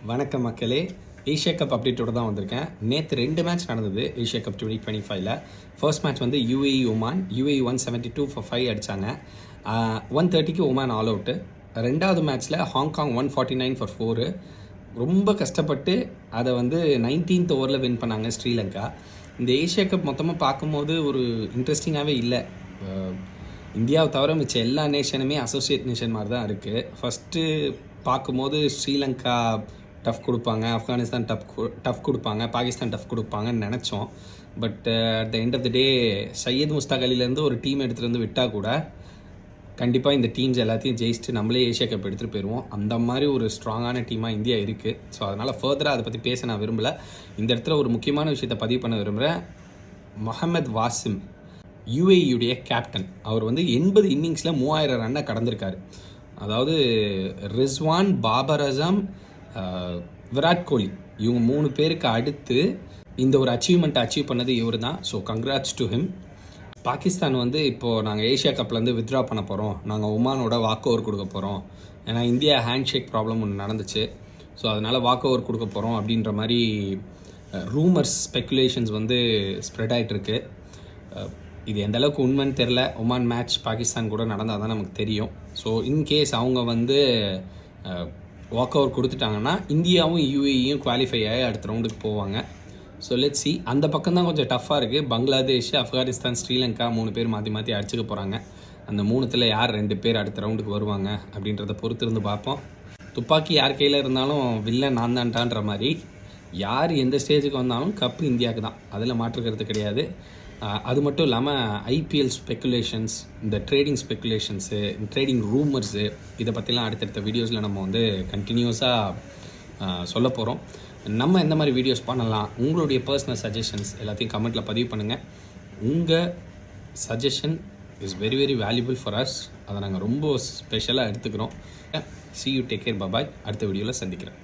வணக்கம் மக்களே. Asia cup அப்டேட்டோட தான் வந்திருக்கேன். நேற்று 2 மேட்ச் நடந்தது ஏஷியா கப் 2025ல். ஃபர்ஸ்ட் மேட்ச் வந்து UAE ஒமான். UAE 172 for 5 அடித்தாங்க. 130க்கு ஒமான் ஆல் அவுட்டு. ரெண்டாவது மேட்ச்சில் ஹாங்காங் 149 for 4. ரொம்ப கஷ்டப்பட்டு அதை வந்து 19th ஓவரில் வின் பண்ணாங்க ஸ்ரீலங்கா. இந்த ஏஷியா கப் மொத்தமாக பார்க்கும்போது ஒரு இன்ட்ரெஸ்டிங்காகவே இல்லை. இந்தியாவை தவிர மிச்ச எல்லா நேஷனுமே அசோசியேட் நேஷன் மாதிரி தான் இருக்குது. ஃபஸ்ட்டு பார்க்கும்போது ஸ்ரீலங்கா டஃப் கொடுப்பாங்க, ஆப்கானிஸ்தான் டஃப் கொடுப்பாங்க, பாகிஸ்தான் டஃப் கொடுப்பாங்கன்னு நினச்சோம். But at the end of the day Syed Mushtaq அலிலேருந்து ஒரு டீம் எடுத்துகிட்டு வந்து விட்டால் கூட கண்டிப்பாக இந்த டீம்ஸ் எல்லாத்தையும் ஜெயிச்சுட்டு நம்மளே ஏஷியா கப் எடுத்துகிட்டு போயிடுவோம். அந்த மாதிரி ஒரு ஸ்ட்ராங்கான டீமாக இந்தியா இருக்குது. ஸோ அதனால் ஃபர்தராக அதை பற்றி பேச நான் விரும்பலை. இந்த இடத்துல ஒரு முக்கியமான விஷயத்தை பதிவு பண்ண விரும்புகிறேன். முகமது வாசிம் UAEயுடைய கேப்டன். அவர் வந்து 80 இன்னிங்ஸில் 3000 ரன்னை கடந்திருக்காரு. அதாவது ரிஸ்வான், பாபர் அசம், விராட் கோலி இவங்க 3 பேருக்கு அடுத்து இந்த ஒரு அச்சீவ்மெண்ட்டை அச்சீவ் பண்ணது இவர் தான். So congrats to him. Pakistan வந்து இப்போது நாங்கள் ஏஷியா கப்லேருந்து வித்ட்ரா பண்ண போகிறோம், நாங்கள் ஒமானோட வாக் ஓவர் கொடுக்க போகிறோம், ஏன்னா இந்தியா ஹேண்ட் ஷேக் ப்ராப்ளம் ஒன்று நடந்துச்சு. ஸோ அதனால் வாக் ஓவர் கொடுக்க போகிறோம் அப்படின்ற மாதிரி ரூமர்ஸ், ஸ்பெக்குலேஷன்ஸ் வந்து ஸ்ப்ரெட் ஆகிட்டுருக்கு. இது எந்த அளவுக்கு உண்மைன்னு தெரில. ஒமான் மேட்ச் பாகிஸ்தான் கூட நடந்தால் தான் நமக்கு தெரியும். ஸோ இன்கேஸ் அவங்க வந்து வாக் ஓவர் கொடுத்துட்டாங்கன்னா இந்தியாவும் UAEயும் குவாலிஃபை ஆகி அடுத்த ரவுண்டுக்கு போவாங்க. So let's see. அந்த பக்கம் தான் கொஞ்சம் டஃப்பாக இருக்குது. பங்களாதேஷ், ஆப்கானிஸ்தான், ஸ்ரீலங்கா 3 பேர் மாற்றி மாற்றி அடிச்சுக்க போகிறாங்க. அந்த 3ல் யார் 2 பேர் அடுத்த ரவுண்டுக்கு வருவாங்க அப்படின்றத பொறுத்து இருந்து பார்ப்போம். துப்பாக்கி யார் கையில் இருந்தாலும் வில்லன் நான் தான்டான்ற மாதிரி யார் எந்த ஸ்டேஜுக்கு வந்தாலும் கப்பு இந்தியாவுக்கு தான், அதில் மாற்றுக்கிறது கிடையாது. அது மட்டும் இல்லாமல் IPL ஸ்பெக்குலேஷன்ஸ், இந்த ட்ரேடிங் ஸ்பெக்குலேஷன்ஸு, ட்ரேடிங் ரூமர்ஸு, இதை பற்றிலாம் அடுத்தடுத்த வீடியோஸில் நம்ம வந்து கண்டினியூஸாக சொல்ல போகிறோம். நம்ம எந்த மாதிரி வீடியோஸ் பண்ணலாம், உங்களுடைய பர்சனல் சஜஷன்ஸ் எல்லாத்தையும் கமெண்ட்டில் பதிவு பண்ணுங்கள். உங்கள் suggestion is very very valuable for us. அதை நாங்கள் ரொம்ப ஸ்பெஷலாக எடுத்துக்கிறோம். See you, take care, bye bye. அடுத்த வீடியோவில் சந்திக்கிறேன்.